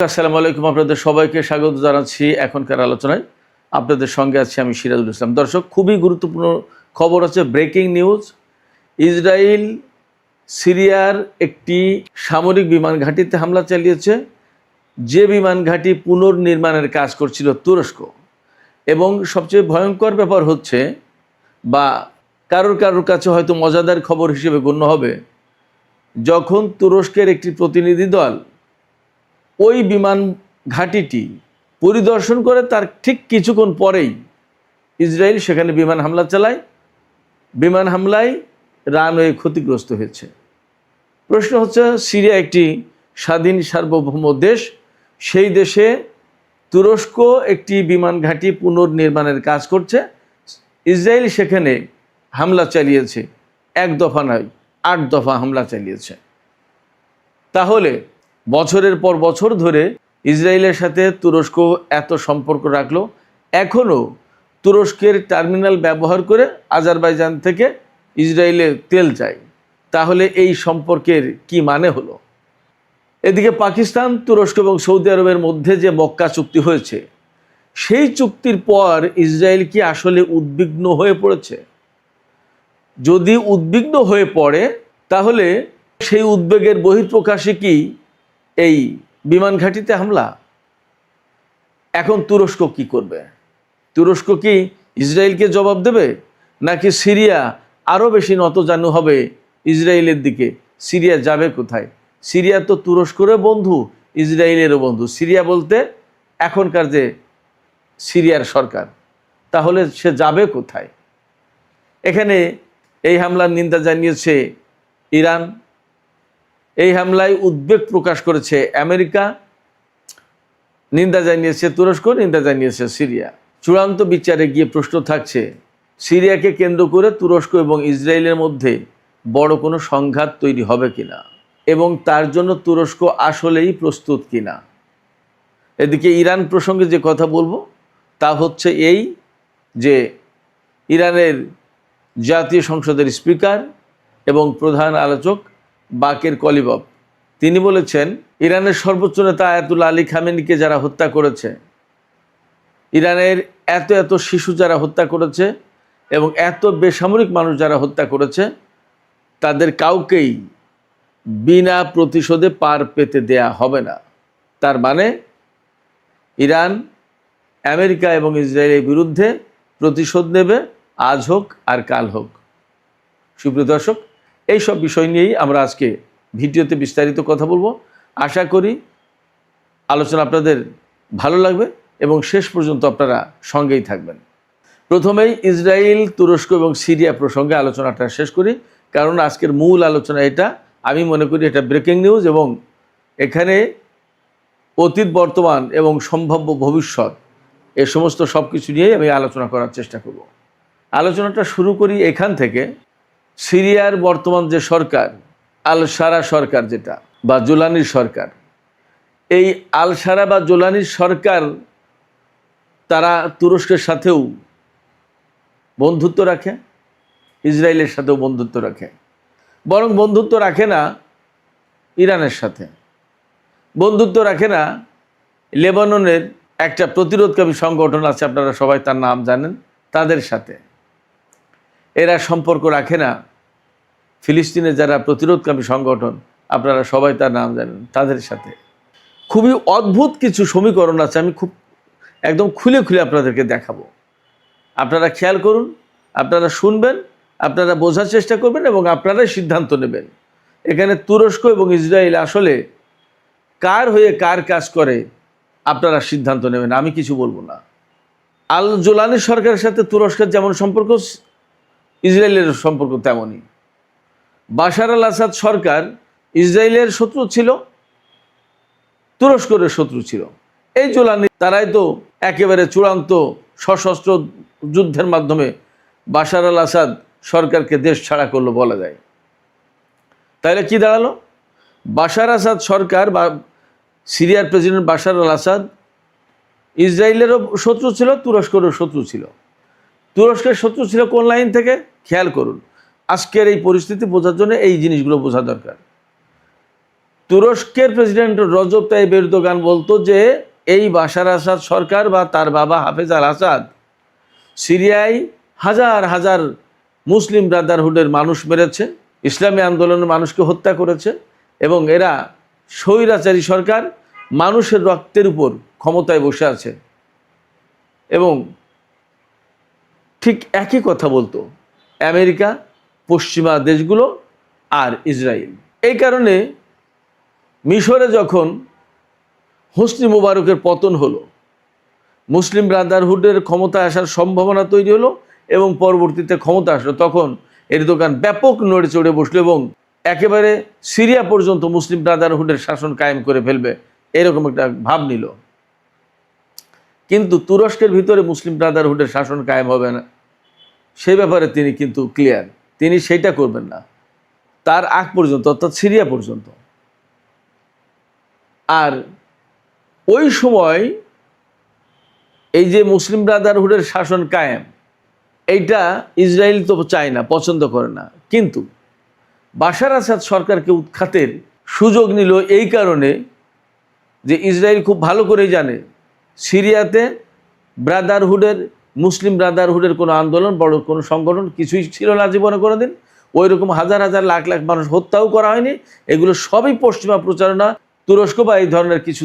আসসালামু আলাইকুম, আপনাদের সবাইকে স্বাগত জানাচ্ছি এখনকার আলোচনায়। আপনাদের সঙ্গে আছি আমি সিরাজুল ইসলাম। দর্শক, খুবই গুরুত্বপূর্ণ খবর আছে, ব্রেকিং নিউজ। ইসরায়েল সিরিয়ার একটি সামরিক বিমান ঘাঁটিতে হামলা চালিয়েছে, যে বিমান ঘাঁটি পুনর্নির্মাণের কাজ করছিল তুরস্ক। এবং সবচেয়ে ভয়ঙ্কর ব্যাপার হচ্ছে, বা কারোর কাছে হয়তো মজাদার খবর হিসেবে গণ্য হবে, যখন তুরস্কের একটি প্রতিনিধি দল ওই বিমান ঘাঁটিটি পরিদর্শন করে, তার ঠিক কিছুক্ষণ পরেই ইসরায়েল সেখানে বিমান হামলা চালায়। বিমান হামলায় রানওয়ে ক্ষতিগ্রস্ত হয়েছে। প্রশ্ন হচ্ছে, সিরিয়া একটি স্বাধীন সার্বভৌম দেশ, সেই দেশে তুরস্ক একটি বিমান ঘাঁটি পুনর্নির্মাণের কাজ করছে, ইসরায়েল সেখানে হামলা চালিয়েছে। এক দফা নয়, 8 দফা হামলা চালিয়েছে। তাহলে বছরের পর বছর ধরে ইসরায়েলের সাথে তুরস্ক এত সম্পর্ক রাখলো, এখনও তুরস্কের টার্মিনাল ব্যবহার করে আজারবাইজান থেকে ইসরায়েলে তেল যায়। তাহলে এই সম্পর্কের কি মানে হলো? এদিকে পাকিস্তান, তুরস্ক এবং সৌদি আরবের মধ্যে যে মক্কা চুক্তি হয়েছে, সেই চুক্তির পর ইসরায়েল কি আসলে উদ্বিগ্ন হয়ে পড়েছে? যদি উদ্বিগ্ন হয়ে পড়ে, তাহলে সেই উদ্বেগের বহিঃপ্রকাশে কি এই বিমান ঘাঁটিতে হামলা? এখন তুরস্ক কি করবে? তুরস্ক কি ইসরায়েলকে জবাব দেবে, নাকি সিরিয়া আরও বেশি নতজানু হবে ইসরায়েলের দিকে? সিরিয়া যাবে কোথায়? সিরিয়া তো তুরস্কেরও বন্ধু, ইসরায়েলেরও বন্ধু। সিরিয়া বলতে এখনকার যে সিরিয়ার সরকার, তাহলে সে যাবে কোথায়? এখানে এই হামলার নিন্দা জানিয়েছে ইরান, এই হামলায় উদ্বেগ প্রকাশ করেছে আমেরিকা, নিন্দা জানিয়েছে তুরস্ক, নিন্দা জানিয়েছে সিরিয়া। চূড়ান্ত বিচারে গিয়ে প্রশ্ন থাকছে, সিরিয়াকে কেন্দ্র করে তুরস্ক এবং ইসরায়েলের মধ্যে বড় কোনো সংঘাত তৈরি হবে কিনা, এবং তার জন্য তুরস্ক আসলেই প্রস্তুত কিনা। এদিকে ইরান প্রসঙ্গে যে কথা বলবো তা হচ্ছে এই, যে ইরানের জাতীয় সংসদের স্পিকার এবং প্রধান আলোচক বাকের কলিবফ, তিনি বলেছেন, ইরানের সর্বোচ্চ নেতা আয়াতুল্লাহ আলী খামেনিকে যারা হত্যা করেছে, ইরানের এত শিশু যারা হত্যা করেছে এবং এত বেসামরিক মানুষ যারা হত্যা করেছে, তাদের কাউকেই বিনা প্রতিশোধে পার পেতে দেয়া হবে না। তার মানে ইরান আমেরিকা এবং ইসরায়েলের বিরুদ্ধে প্রতিশোধ নেবে, আজ হোক আর কাল হোক। সুপ্রিয় দর্শক, এই সব বিষয় নিয়েই আমরা আজকে ভিডিওতে বিস্তারিত কথা বলবো। আশা করি আলোচনা আপনাদের ভালো লাগবে এবং শেষ পর্যন্ত আপনারা সঙ্গেই থাকবেন। প্রথমেই ইসরায়েল, তুরস্ক এবং সিরিয়া প্রসঙ্গে আলোচনাটা শেষ করি, কারণ আজকের মূল আলোচনা এটা। আমি মনে করি এটা ব্রেকিং নিউজ, এবং এখানে অতীত, বর্তমান এবং সম্ভাব্য ভবিষ্যৎ, এ সমস্ত সব কিছু নিয়েই আমি আলোচনা করার চেষ্টা করব। আলোচনাটা শুরু করি এখান থেকে। সিরিয়ার বর্তমান যে সরকার, আল সারা সরকার যেটা, বা জোলানির সরকার, এই আল সারা বা জোলানির সরকার, তারা তুরস্কের সাথেও বন্ধুত্ব রাখে, ইসরায়েলের সাথেও বন্ধুত্ব রাখে, বরং বন্ধুত্ব রাখে না ইরানের সাথে, বন্ধুত্ব রাখে না লেবাননের একটা প্রতিরোধকামী সংগঠন আছে, আপনারা সবাই তার নাম জানেন, তাদের সাথে। এরা সম্পর্ক রাখে না ফিলিস্তিনের যারা প্রতিরোধকামী সংগঠন, আপনারা সবাই তার নাম জানেন, তাদের সাথে। খুবই অদ্ভুত কিছু সমীকরণ আছে, আমি খুব একদম খুলে খুলে আপনাদেরকে দেখাবো। আপনারা খেয়াল করুন, আপনারা শুনবেন, আপনারা বোঝার চেষ্টা করবেন এবং আপনারাই সিদ্ধান্ত নেবেন। এখানে তুরস্ক এবং ইসরায়েল আসলে কার হয়ে কার কাজ করে, আপনারা সিদ্ধান্ত নেবেন, আমি কিছু বলবো না। আল জোলানি সরকারের সাথে তুরস্কের যেমন সম্পর্ক, ইসরায়েলের সম্পর্ক তেমনই। বাশার আল আসাদ সরকার ইসরায়েলের শত্রু ছিল, তুরস্কের শত্রু ছিল। এই জোলানি, তারাই তো একেবারে চূড়ান্ত সশস্ত্র যুদ্ধের মাধ্যমে বাশার আল আসাদ সরকারকে দেশ ছাড়া করলো বলা যায়। তাহলে কি দাঁড়ালো? বাশার আসাদ সরকার বা সিরিয়ার প্রেসিডেন্ট বাশার আল আসাদ ইসরায়েলেরও শত্রু ছিল, তুরস্কেরও শত্রু ছিল। তুরস্কের শত্রু ছিল কোন লাইন থেকে? খেয়াল করুন, আজকের এই পরিস্থিতি বোঝার জন্য এই জিনিসগুলো বোঝা দরকার। তুরস্কের প্রেসিডেন্ট রজব তাইয়িপ এরদোগান বলতো যে এই বাশার আসাদ সরকার বা তার বাবা হাফেজ আল আসাদ সিরিয়ায় হাজার হাজার মুসলিম ব্রাদারহুডের মানুষ মেরেছে, ইসলামী আন্দোলনের মানুষকে হত্যা করেছে, এবং এরা স্বৈরাচারী সরকার মানুষের রক্তের উপর ক্ষমতায় বসে আছে। এবং ঠিক একই কথা বলতো আমেরিকা, পশ্চিমা দেশগুলো আর ইসরায়েল। এই কারণে মিশরে যখন হোসনি মুবারকের পতন হলো, মুসলিম ব্রাদারহুডের ক্ষমতা আসার সম্ভাবনা তৈরি হলো এবং পরবর্তীতে ক্ষমতা আসলো, তখন এরদোগান ব্যাপক নড়ে চড়ে বসলো এবং একেবারে সিরিয়া পর্যন্ত মুসলিম ব্রাদারহুডের শাসন কায়েম করে ফেলবে এরকম একটা ভাব নিল। কিন্তু তুরস্কের ভিতরে মুসলিম ব্রাদারহুডের শাসন কায়েম হবে না, সেই ব্যাপারে তিনি কিন্তু ক্লিয়ার, তিনি সেইটা করবেন না তার আগ পর্যন্ত, অর্থাৎ সিরিয়া পর্যন্ত। আর ওই সময় এই যে মুসলিম ব্রাদারহুডের শাসন কায়েম, এইটা ইসরায়েল তো চায় না, পছন্দ করে না। কিন্তু বাশার আসাদ সরকারকে উৎখাতের সুযোগ নিল এই কারণে যে ইসরায়েল খুব ভালো করেই জানে সিরিয়াতে ব্রাদারহুডের, মুসলিম ব্রাদারহুডের কোনো আন্দোলন, বড় কোনো সংগঠন কিছুই ছিল না জীবনে কোনোদিন। ওই রকম হাজার হাজার লাখ লাখ মানুষ হত্যাও করা হয়নি। এগুলো সবই পশ্চিমা প্রচারণা, তুরস্ক বা এই ধরনের কিছু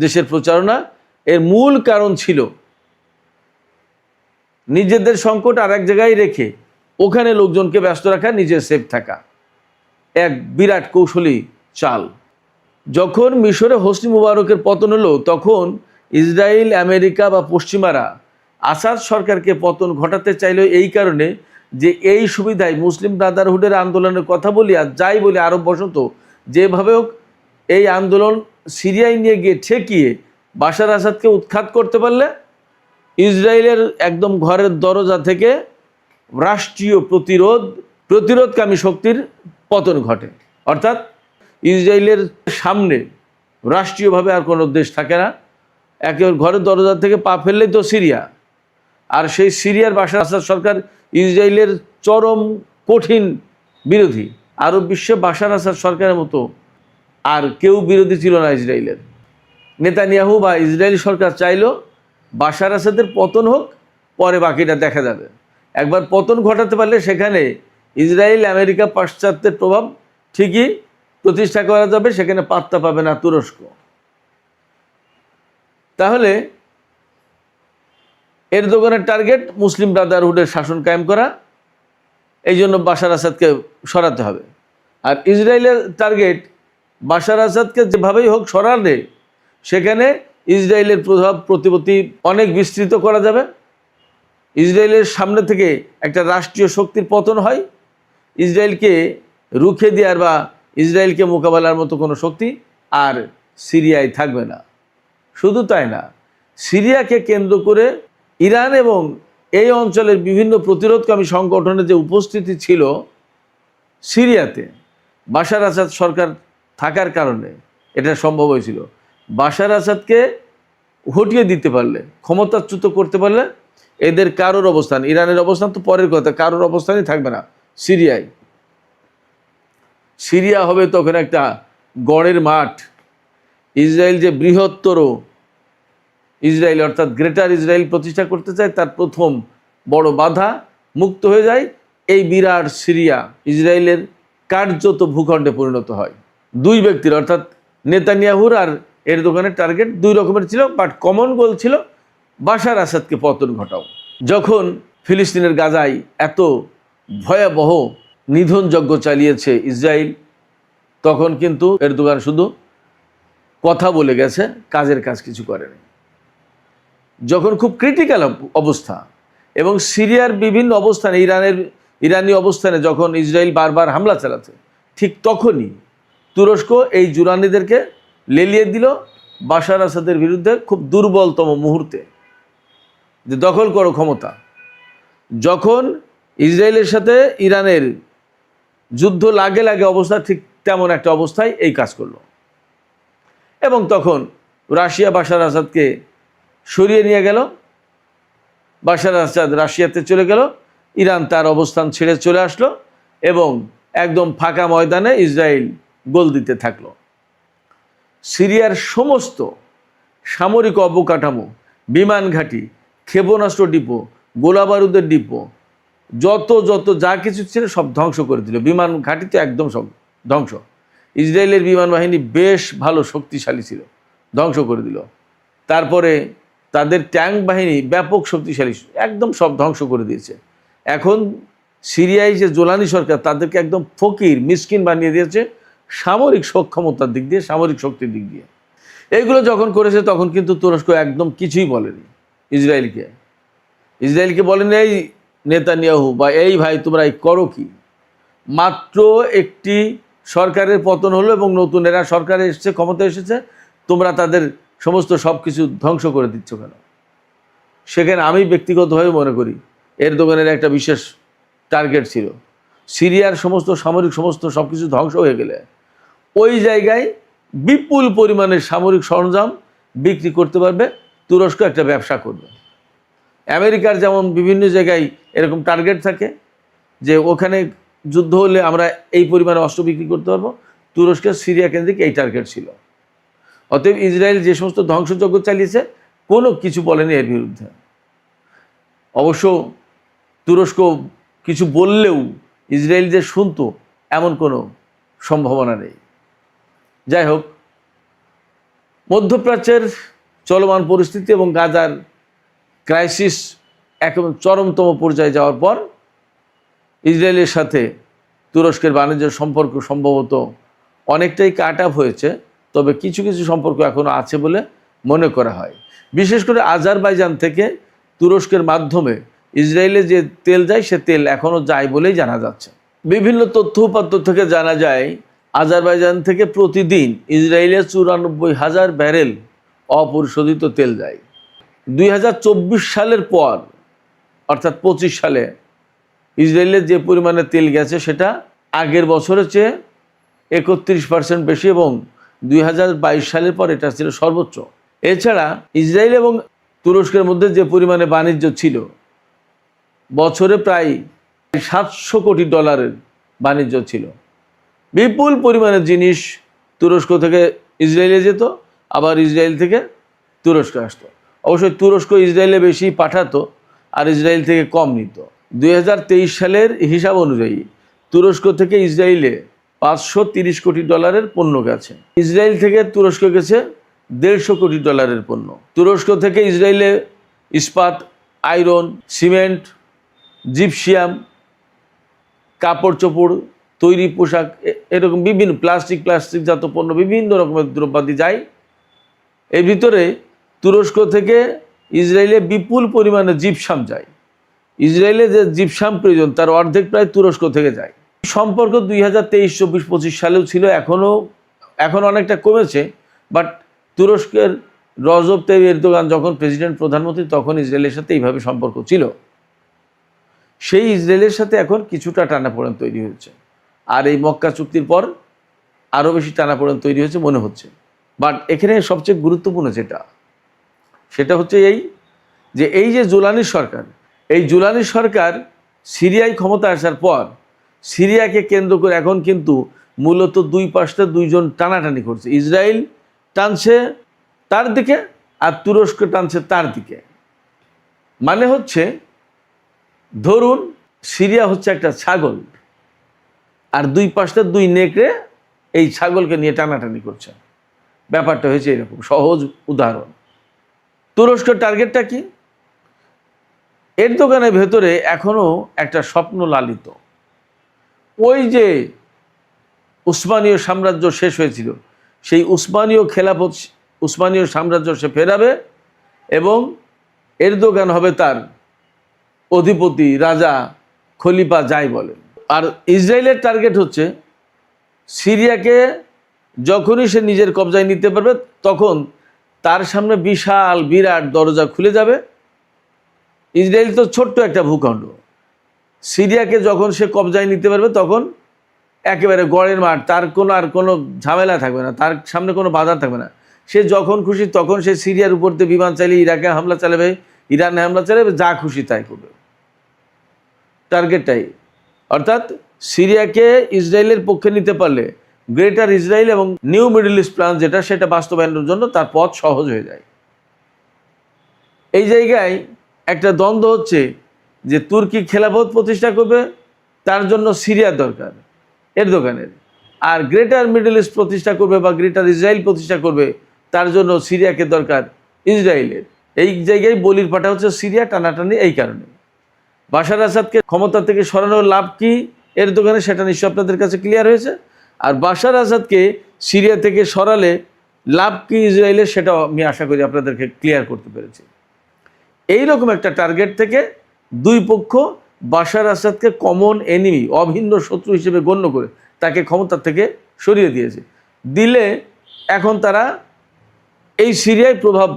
দেশের প্রচারণা। এর মূল কারণ ছিল নিজেদের সংকট আর এক জায়গায় রেখে ওখানে লোকজনকে ব্যস্ত রাখা, নিজের সেফ থাকা, এক বিরাট কৌশলী চাল। যখন মিশরে হোসনি মুবারকের পতন হলো, তখন ইসরায়েল, আমেরিকা বা পশ্চিমারা আসাদ সরকারকে পতন ঘটাতে চাইল এই কারণে যে এই সুবিধায় মুসলিম ব্রাদারহুডের আন্দোলনের কথা বলি আর যাই বলি আরব বসন্ত, যেভাবে হোক এই আন্দোলন সিরিয়ায় নিয়ে গিয়ে ঠেকিয়ে বাশার আসাদকে উৎখাত করতে পারলে ইসরায়েলের একদম ঘরের দরজা থেকে রাষ্ট্রীয় প্রতিরোধকামী শক্তির পতন ঘটে। অর্থাৎ ইসরায়েলের সামনে রাষ্ট্রীয়ভাবে আর কোনো দেশ থাকে না, একেবারে ঘরের দরজা থেকে পা ফেললেই তো সিরিয়া। আর সেই সিরিয়ার বাশার আসাদ সরকার ইসরায়েলের চরম কঠিন বিরোধী। আরব বিশ্বে বাশার আসাদ সরকারের মতো আর কেউ বিরোধী ছিল না ইসরায়েলের। নেতানিয়াহু বা ইসরায়েলি সরকার চাইল বাশার আসাদের পতন হোক, পরে বাকিটা দেখা যাবে। একবার পতন ঘটাতে পারলে সেখানে ইসরায়েল, আমেরিকা, পাশ্চাত্যের প্রভাব ঠিকই প্রতিষ্ঠা করা যাবে, সেখানে পাত্তা পাবে না তুরস্ক। তাহলে এরদোগানের টার্গেট মুসলিম ব্রাদারহুডের শাসন কায়েম করা, এই জন্য বাশার আসাদকে সরাতে হবে। আর ইসরায়েলের টার্গেট বাশার আসাদকে যেভাবেই হোক সরালে সেখানে ইসরায়েলের প্রভাব প্রতিপত্তি অনেক বিস্তৃত করা যাবে। ইসরায়েলের সামনে থেকে একটা রাষ্ট্রীয় শক্তির পতন হয়, ইসরায়েলকে রুখে দেওয়ার বা ইসরায়েলকে মোকাবেলার মতো কোনো শক্তি আর সিরিয়ায় থাকবে না। শুধু তাই না, সিরিয়াকে কেন্দ্র করে ইরান এবং এই অঞ্চলের বিভিন্ন প্রতিরোধকামী সংগঠনের যে উপস্থিতি ছিল সিরিয়াতে, বাশার আসাদ সরকার থাকার কারণে এটা সম্ভব হয়েছিল। বাশার আসাদকে হটিয়ে দিতে পারলে, ক্ষমতাচ্যুত করতে পারলে এদের কারোর অবস্থান, ইরানের অবস্থান তো পরের কথা, কারোর অবস্থানই থাকবে না সিরিয়ায়। সিরিয়া হবে তখন একটা গড়ের মাঠ। ইসরায়েল যে বৃহত্তর ইসরায়েল অর্থাৎ গ্রেটার ইসরায়েল প্রতিষ্ঠা করতে চায়, তার প্রথম বড় বাধা মুক্ত হয়ে যায়। এই বিরাট সিরিয়া ইসরায়েলের কার্যত ভূখণ্ডে পরিণত হয়। দুই ব্যক্তির অর্থাৎ নেতানিয়াহুর আর এরদোগানের টার্গেট দুই রকমের ছিল, বাট কমন গোল ছিল বাশার আসাদকে পতন ঘটাও। যখন ফিলিস্তিনের গাজায় এত ভয়াবহ নিধনযজ্ঞ চালিয়েছে ইসরায়েল, তখন কিন্তু এরদোগান শুধু কথা বলে গেছে, কাজের কাজ কিছু করেনি। যখন খুব ক্রিটিক্যাল অবস্থা এবং সিরিয়ার বিভিন্ন অবস্থানে, ইরানি অবস্থানে যখন ইসরায়েল বারবার হামলা চালাচ্ছে, ঠিক তখনই তুরস্ক এই জুরানিদেরকে লেলিয়ে দিল বাশার আসাদের বিরুদ্ধে খুব দুর্বলতম মুহূর্তে, যে দখল করো ক্ষমতা। যখন ইসরায়েলের সাথে ইরানের যুদ্ধ লাগে অবস্থা, ঠিক তেমন একটা অবস্থায় এই কাজ করলো। এবং তখন রাশিয়া বাশার আসাদকে সরিয়ে নিয়ে গেল, বাশার আসাদ রাশিয়াতে চলে গেল, ইরান তার অবস্থান ছেড়ে চলে আসলো এবং একদম ফাঁকা ময়দানে ইসরায়েল গোল দিতে থাকলো। সিরিয়ার সমস্ত সামরিক অবকাঠামো, বিমান ঘাঁটি, ক্ষেপণাস্ত্র ডিপো, গোলাবারুদের ডিপো, যত যা কিছু ছিল সব ধ্বংস করে দিল। বিমান ঘাঁটি তো একদম সব ধ্বংস। ইসরায়েলের বিমান বাহিনী বেশ ভালো শক্তিশালী ছিল, ধ্বংস করে দিল। তারপরে তাদের ট্যাঙ্ক বাহিনী ব্যাপক শক্তিশালী, একদম সব ধ্বংস করে দিয়েছে। এখন সিরিয়ায় যে জোলানি সরকার, তাদেরকে একদম ফকির মিসকিন বানিয়ে দিয়েছে সামরিক সক্ষমতার দিক দিয়ে, সামরিক শক্তির দিক দিয়ে। এইগুলো যখন করেছে তখন কিন্তু তুরস্ক একদম কিছুই বলেনি ইসরায়েলকে বলেনি এই নেতানিয়াহু বা এই ভাই তোমরা এই করো কি। মাত্র একটি সরকারের পতন হলো এবং নতুন এরা সরকারে এসেছে, ক্ষমতা এসেছে, তোমরা তাদের সমস্ত সব কিছু ধ্বংস করে দিচ্ছ কেন? সেখানে আমি ব্যক্তিগতভাবে মনে করি এরদোগানের একটা বিশেষ টার্গেট ছিল, সিরিয়ার সমস্ত সামরিক সমস্ত সব কিছু ধ্বংস হয়ে গেলে ওই জায়গায় বিপুল পরিমাণের সামরিক সরঞ্জাম বিক্রি করতে পারবে, তুরস্ক একটা ব্যবসা করবে। আমেরিকার যেমন বিভিন্ন জায়গায় এরকম টার্গেট থাকে যে ওখানে যুদ্ধ হলে আমরা এই পরিমাণে অস্ত্র বিক্রি করতে পারবো, তুরস্কের সিরিয়া কেন্দ্রিক এই টার্গেট ছিল। অতএব ইসরায়েল যে সমস্ত ধ্বংসযজ্ঞ চালিয়েছে কোনো কিছু বলেনি এর বিরুদ্ধে। অবশ্য তুরস্ক কিছু বললেও ইসরায়েল যে শুনতো এমন কোনো সম্ভাবনা নেই। যাই হোক, মধ্যপ্রাচ্যের চলমান পরিস্থিতি এবং গাজার ক্রাইসিস একেবারে চরমতম পর্যায়ে যাওয়ার পর ইসরায়েলের সাথে তুরস্কের বাণিজ্য সম্পর্ক সম্ভবত অনেকটাই কাট অফ হয়েছে, তবে কিছু কিছু সম্পর্ক এখনও আছে বলে মনে করা হয়। বিশেষ করে আজারবাইজান থেকে তুরস্কের মাধ্যমে ইসরায়েলে যে তেল যায় সে তেল এখনও যায় বলেই জানা যাচ্ছে। বিভিন্ন তথ্য উপাত্ত থেকে জানা যায় আজারবাইজান থেকে প্রতিদিন ইসরায়েলে 94,000 ব্যারেল অপরিশোধিত তেল যায়। 2024 সালের পর অর্থাৎ 25 সালে ইসরায়েলের যে পরিমাণে তেল গেছে সেটা আগের বছরের চেয়ে 31% বেশি এবং 2022 সালের পর এটা ছিল সর্বোচ্চ। এছাড়া ইসরায়েল এবং তুরস্কের মধ্যে যে পরিমাণে বাণিজ্য ছিল, বছরে প্রায় $700 কোটি বাণিজ্য ছিল। বিপুল পরিমাণের জিনিস তুরস্ক থেকে ইসরায়েলে যেত, আবার ইসরায়েল থেকে তুরস্ক আসতো। অবশ্যই তুরস্ক ইসরায়েলে বেশি পাঠাতো আর ইসরায়েল থেকে কম নিত। 2023 সালের হিসাব অনুযায়ী তুরস্ক থেকে ইসরায়েলে $530 কোটি পণ্য গেছে। ইসরায়েল থেকে তুরস্ক গেছে $150 কোটি পণ্য। তুরস্ক থেকে ইসরায়েলে ইস্পাত, আয়রন, সিমেন্ট, জিপসিয়াম, কাপড় চোপড়, তৈরি পোশাক, এরকম বিভিন্ন প্লাস্টিকজাত পণ্য, বিভিন্ন রকমের দ্রব্যাদি যায়। এর ভিতরে তুরস্ক থেকে ইসরায়েলে বিপুল পরিমাণে জিপসাম যায়। ইসরায়েলে যে জিপসাম প্রয়োজন তার অর্ধেক প্রায় তুরস্ক থেকে যায়। সম্পর্ক 2023, 24, 25 সালেও ছিল, এখন অনেকটা কমেছে। বাট তুরস্কের রজব তাইয়িপ এরদোগান যখন প্রেসিডেন্ট, প্রধানমন্ত্রী, তখন ইসরায়েলের সাথে এইভাবে সম্পর্ক ছিল। সেই ইসরায়েলের সাথে এখন কিছুটা টানাপোড়েন তৈরি হয়েছে, আর এই মক্কা চুক্তির পর আরও বেশি টানাপোড়েন তৈরি হয়েছে মনে হচ্ছে। বাট এখানে সবচেয়ে গুরুত্বপূর্ণ সেটা হচ্ছে এই যে জোলানি সরকার, এই জোলানি সরকার সিরিয়ায় ক্ষমতা আসার পর সিরিয়াকে কেন্দ্র করে এখন কিন্তু মূলত দুই পাশটা দুইজন টানাটানি করছে। ইসরায়েল টানছে তার দিকে আর তুরস্ক টানছে তার দিকে। মানে হচ্ছে, ধরুন সিরিয়া হচ্ছে একটা ছাগল আর দুই পাশটা দুই নেকড়ে এই ছাগলকে নিয়ে টানাটানি করছে। ব্যাপারটা হয়েছে এরকম, সহজ উদাহরণ। তুরস্কের টার্গেটটা কি? এরদোগানের ভেতরে এখনও একটা স্বপ্ন লালিত। ওই যে উসমানীয় সাম্রাজ্য শেষ হয়েছিল, সেই উসমানীয় খেলাফত, উসমানীয় সাম্রাজ্য সে ফেরাবে এবং এরদোগান হবে তার অধিপতি, রাজা, খলিফা যাই বলেন। আর ইসরায়েলের টার্গেট হচ্ছে সিরিয়াকে যখনই সে নিজের কবজায় নিতে পারবে তখন তার সামনে বিরাট দরজা খুলে যাবে। ইসরায়েল তো ছোট্ট একটা ভূখণ্ড, সিরিয়াকে যখন সে কবজায় নিতে পারবে তখন একেবারে গড়ের মাঠ, তার আর কোনো ঝামেলা থাকবে না, তার সামনে কোনো বাধা থাকবে না। সে যখন খুশি তখন সে সিরিয়ার উপর দিয়ে বিমান চালিয়ে ইরাকে হামলা চালাবে, ইরানে হামলা চালাবে, যা খুশি তাই করবে। টার্গেটটাই, অর্থাৎ সিরিয়াকে ইসরায়েলের পক্ষে নিতে পারলে গ্রেটার ইসরায়েল এবং নিউ মিডল ইস্ট প্ল্যান যেটা, সেটা বাস্তবায়নের জন্য তার পথ সহজ হয়ে যায়। এই জায়গায় একটা দ্বন্দ্ব হচ্ছে যে তুর্কি খেলাফত প্রতিষ্ঠা করবে, তার জন্য সিরিয়া দরকার এরদোগানের, আর গ্রেটার মিডল ইস্ট প্রতিষ্ঠা করবে বা গ্রেটার ইসরায়েল প্রতিষ্ঠা করবে, তার জন্য সিরিয়াকে দরকার ইসরায়েলের। এই জায়গায় বলির পাঠা হচ্ছে সিরিয়া, টানাটানি এই কারণে। বাশার আসাদকে ক্ষমতা থেকে সরানোর লাভ কি এরদোগানের, সেটা নিশ্চয় আপনাদের কাছে ক্লিয়ার হয়েছে। আর বাশার আসাদকে সিরিয়া থেকে সরালে লাভ কি ইসরায়েলের, সেটাও আমি আশা করি আপনাদেরকে ক্লিয়ার করতে পেরেছি। এইরকম একটা টার্গেট থেকে দুই পক্ষ বাশার আসাদকে কমন এনিমি, অভিন্ন শত্রু হিসেবে গণ্য করে তাকে ক্ষমতা থেকে সরিয়ে দিয়েছে। দিলে এখন তারা এই সিরিয়ায় প্রভাব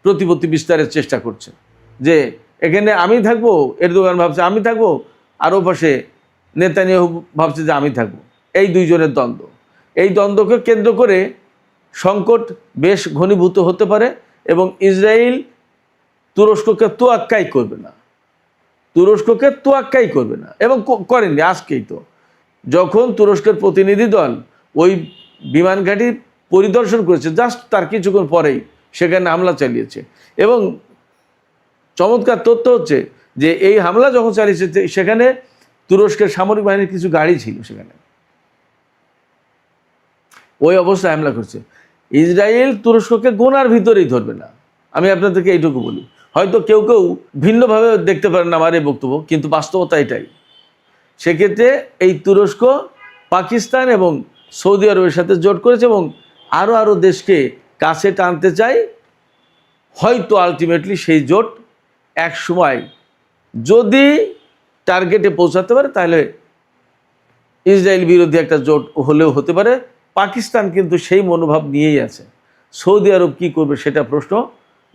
প্রতিপত্তি বিস্তারের চেষ্টা করছে, যে এখানে আমি থাকবো, এরদোগান ভাবছে আমি থাকবো, আর ও পাশে নেতানিয়াহু ভাবছে যে আমি থাকবো। এই দুইজনের দ্বন্দ্ব, এই দ্বন্দ্বকে কেন্দ্র করে সংকট বেশ ঘনীভূত হতে পারে এবং ইসরায়েল তুরস্ককে তোয়াক্কাই করবে না, তুরস্ককে তোয়াক্কাই করবে না এবং করেননি। আজকেই তো যখন তুরস্কের প্রতিনিধি দল ওই বিমান ঘাঁটি পরিদর্শন করেছে, জাস্ট তার কিছুক্ষণ পরেই সেখানে হামলা চালিয়েছে। এবং চমৎকার তথ্য হচ্ছে যে এই হামলা যখন চালিয়েছে সেখানে তুরস্কের সামরিক বাহিনীর কিছু গাড়ি ছিল, সেখানে ওই অবস্থায় হামলা করছে। ইসরায়েল তুরস্ককে গোনার ভিতরেই ধরবে না, আমি আপনাদেরকে এইটুকু বলি। হয়তো কেউ কেউ ভিন্নভাবে দেখতে পারেন আমার এই বক্তব্য, কিন্তু বাস্তবতা এটাই। সেক্ষেত্রে এই তুরস্ক পাকিস্তান এবং সৌদি আরবের সাথে জোট করেছে এবং আরও দেশকে কাছে টানতে চায়। হয়তো আলটিমেটলি সেই জোট এক সময় যদি টার্গেটে পৌঁছাতে পারে, তাহলে ইসরায়েল বিরোধী একটা জোট হলেও হতে পারে। পাকিস্তান কিন্তু সেই মনোভাব নিয়েই আছে। সৌদি আরব কী করবে সেটা প্রশ্ন,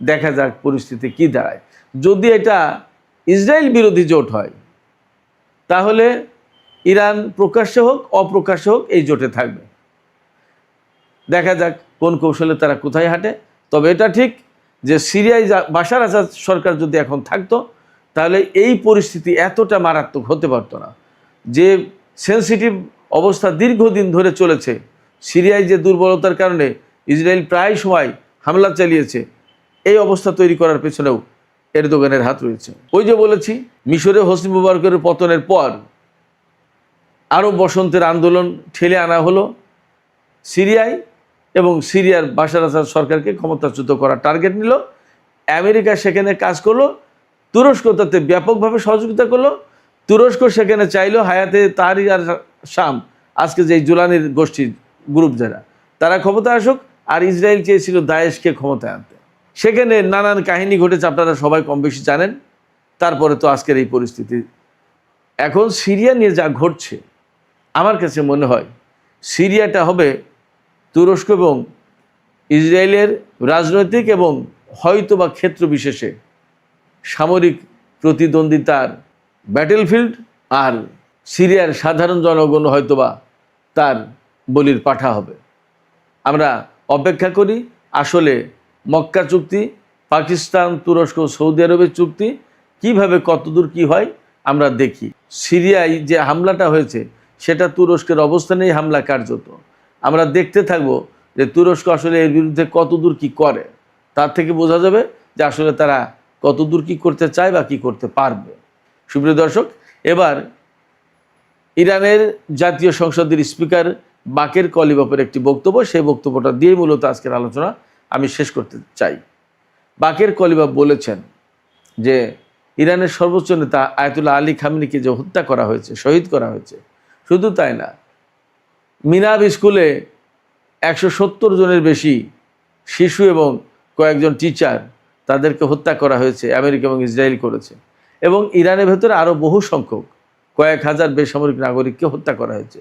দেখা যাক পরিস্থিতি কী দাঁড়ায়। যদি এটা ইসরায়েল বিরোধী জোট হয়, তাহলে ইরান প্রকাশ্যে হোক অপ্রকাশ্যে হোক এই জোটে থাকবে। দেখা যাক কোন কৌশলে তারা কোথায় হাঁটে। তবে এটা ঠিক যে সিরিয়ায় বাশার আসাদ সরকার যদি এখন থাকতো, তাহলে এই পরিস্থিতি এতটা মারাত্মক হতে পারতো না। যে সেন্সিটিভ অবস্থা দীর্ঘদিন ধরে চলেছে, সিরিয়ায় যে দুর্বলতার কারণে ইসরায়েল প্রায় সময় হামলা চালিয়েছে, এই অবস্থা তৈরি করার পেছনেও এরদোগানের হাত রয়েছে। ওই যে বলেছি, মিশরে হোসনি মুবারকের পতনের পর আরব বসন্তের আন্দোলন ঠেলে আনা হলো সিরিয়ায়, এবং সিরিয়ার বাশার আসাদ সরকারকে ক্ষমতাচ্যুত করার টার্গেট নিল। আমেরিকা সেখানে কাজ করলো, তুরস্ক তাতে ব্যাপকভাবে সহযোগিতা করলো। তুরস্ক সেখানে চাইলো হায়াতে তাহরির আর শাম, আজকে যে জুলানির গোষ্ঠীর গ্রুপ যারা, তারা ক্ষমতায় আসুক, আর ইসরায়েল চেয়েছিল দায়েশকে ক্ষমতায় আনতে। সেখানে নানান কাহিনী ঘটেছে, আপনারা সবাই কম বেশি জানেন। তারপরে তো আজকের এই পরিস্থিতি। এখন সিরিয়া নিয়ে যা ঘটছে, আমার কাছে মনে হয় সিরিয়াটা হবে তুরস্ক এবং ইসরায়েলের রাজনৈতিক এবং হয়তোবা ক্ষেত্র বিশেষে সামরিক প্রতিদ্বন্দ্বিতার ব্যাটেলফিল্ড, আর সিরিয়ার সাধারণ জনগণ হয়তোবা তার বলির পাঠা হবে। আমরা অপেক্ষা করি আসলে মক্কা চুক্তি, পাকিস্তান, তুরস্ক, সৌদি আরবের চুক্তি কিভাবে কতদূর কি হয় আমরা দেখি। সিরিয়ায় যে হামলাটা হয়েছে সেটা তুরস্কের অবস্থানেই হামলা কার্যত। আমরা দেখতে থাকব যে তুরস্ক আসলে এর বিরুদ্ধে কতদূর কি করে, তার থেকে বোঝা যাবে যে আসলে তারা কতদূর কি করতে চায় বা কি করতে পারবে। সুপ্রিয় দর্শক, এবার ইরানের জাতীয় সংসদের স্পিকার বাকের কলিবাফের একটি বক্তব্য, সেই বক্তব্যটা দিয়ে মূলত আজকের আলোচনা আমি শেষ করতে চাই। বাকের কলিবাফ বলেছেন যে ইরানের সর্বোচ্চ নেতা আয়াতুল্লাহ আলী খামেনিকে যে হত্যা করা হয়েছে, শহীদ করা হয়েছে, শুধু তাই না, মিনাব স্কুলে 170 জনের বেশি শিশু এবং কয়েকজন টিচার, তাদেরকে হত্যা করা হয়েছে, আমেরিকা এবং ইসরায়েল করেছে। এবং ইরানের ভেতরে আরও বহু সংখ্যক কয়েক হাজার বেসামরিক নাগরিককে হত্যা করা হয়েছে।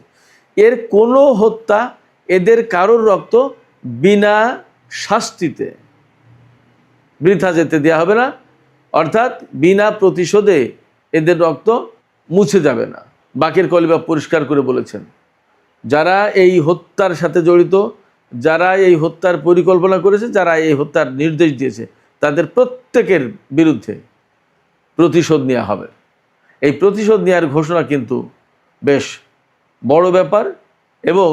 এর কোনো হত্যা, এদের কারোর রক্ত বিনা শাস্তিতে বৃথা যেতে দেওয়া হবে না, অর্থাৎ বিনা প্রতিশোধে এদের রক্ত মুছে যাবে না। বাকের কলিবাফ পরিষ্কার করে বলেছেন, যারা এই হত্যার সাথে জড়িত, যারা এই হত্যার পরিকল্পনা করেছে, যারা এই হত্যার নির্দেশ দিয়েছে, তাদের প্রত্যেকের বিরুদ্ধে প্রতিশোধ নেওয়া হবে। এই প্রতিশোধ নেওয়ার ঘোষণা কিন্তু বেশ বড় ব্যাপার, এবং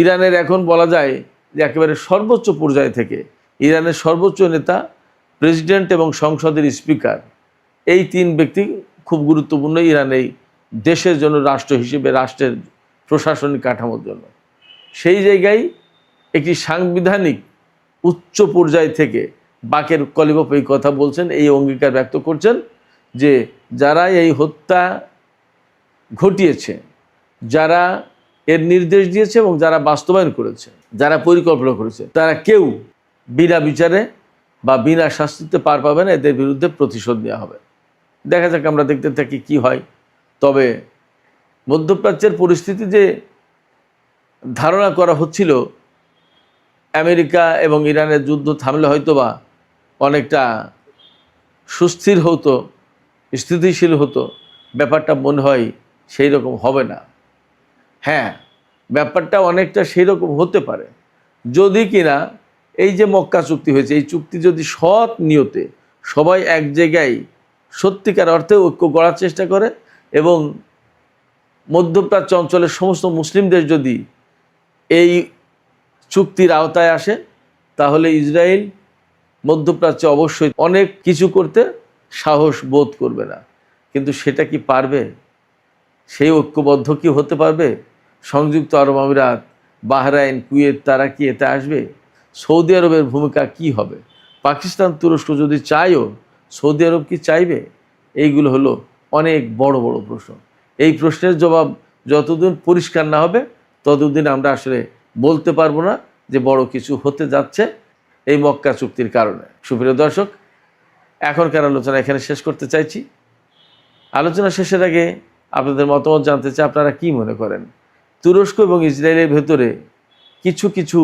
ইরানের এখন বলা যায় যে একেবারে সর্বোচ্চ পর্যায় থেকে ইরানের সর্বোচ্চ নেতা, প্রেসিডেন্ট এবং সংসদের স্পিকার, এই 3 ব্যক্তি খুব গুরুত্বপূর্ণ ইরান এই দেশের জন্য, রাষ্ট্র হিসেবে, রাষ্ট্রের প্রশাসনিক কাঠামোর জন্য। সেই জায়গায় একটি সাংবিধানিক উচ্চ পর্যায় থেকে বাকের কলিবফ এই কথা বলছেন, এই অঙ্গীকার ব্যক্ত করছেন যে যারা এই হত্যা ঘটিয়েছে, যারা এর নির্দেশ দিয়েছে এবং যারা বাস্তবায়ন করেছে, যারা পরিকল্পনা করেছে, তারা কেউ বিনা বিচারে বা বিনা শাস্তিতে পার পাবে না, এদের বিরুদ্ধে প্রতিশোধ নেওয়া হবে। দেখা যাক, আমরা দেখতে থাকি কি হয়। তবে মধ্যপ্রাচ্যের পরিস্থিতি যে ধারণা করা হচ্ছিল আমেরিকা এবং ইরানের যুদ্ধ থামলে হয়তোবা অনেকটা সুস্থির হতো, স্থিতিশীল হতো, ব্যাপারটা মনে হয় সেই রকম হবে না। হ্যাঁ, ব্যাপারটা অনেকটা সেই রকম হতে পারে যদি কিনা এই যে মক্কা চুক্তি হয়েছে, এই চুক্তি যদি সৎ নিয়তে সবাই এক জায়গায় সত্যিকার অর্থে ঐক্য গড়ার চেষ্টা করে এবং মধ্যপ্রাচ্য অঞ্চলের সমস্ত মুসলিম দেশ যদি এই চুক্তির আওতায় আসে, তাহলে ইসরায়েল মধ্যপ্রাচ্যে অবশ্যই অনেক কিছু করতে সাহস বোধ করবে না। কিন্তু সেটা কি পারবে? সেই ঐক্যবদ্ধ কি হতে পারবে? সংযুক্ত আরব আমিরাত, বাহরাইন, কুয়েত, তারা কি এতে আসবে? সৌদি আরবের ভূমিকা কি হবে? পাকিস্তান, তুরস্ক যদি চায়ও, সৌদি আরব কি চাইবে? এইগুলো হলো অনেক বড় বড় প্রশ্ন। এই প্রশ্নের জবাব যতদিন পরিষ্কার না হবে ততদিন আমরা আসলে বলতে পারবো না যে বড় কিছু হতে যাচ্ছে এই মক্কা চুক্তির কারণে। সুপ্রিয় দর্শক, এখনকার আলোচনা এখানে শেষ করতে চাইছি। আলোচনা শেষের আগে আপনাদের মতামত জানতে চাই, আপনারা কি মনে করেন তুরস্ক এবং ইসরায়েলের ভেতরে কিছু কিছু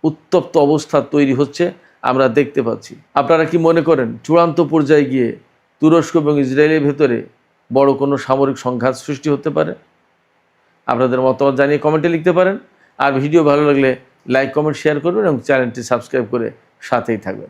উত্তপ্ত অবস্থা তৈরি হচ্ছে, আমরা দেখতে পাচ্ছি। আপনারা কি মনে করেন চূড়ান্ত পর্যায়ে গিয়ে তুরস্ক এবং ইসরায়েলের ভেতরে বড় কোনো সামরিক সংঘাত সৃষ্টি হতে পারে? আপনাদের মতামত জানিয়ে কমেন্টে লিখতে পারেন। আর ভিডিও ভালো লাগলে লাইক, কমেন্ট, শেয়ার করবেন এবং চ্যানেলটি সাবস্ক্রাইব করে সাথেই থাকবেন।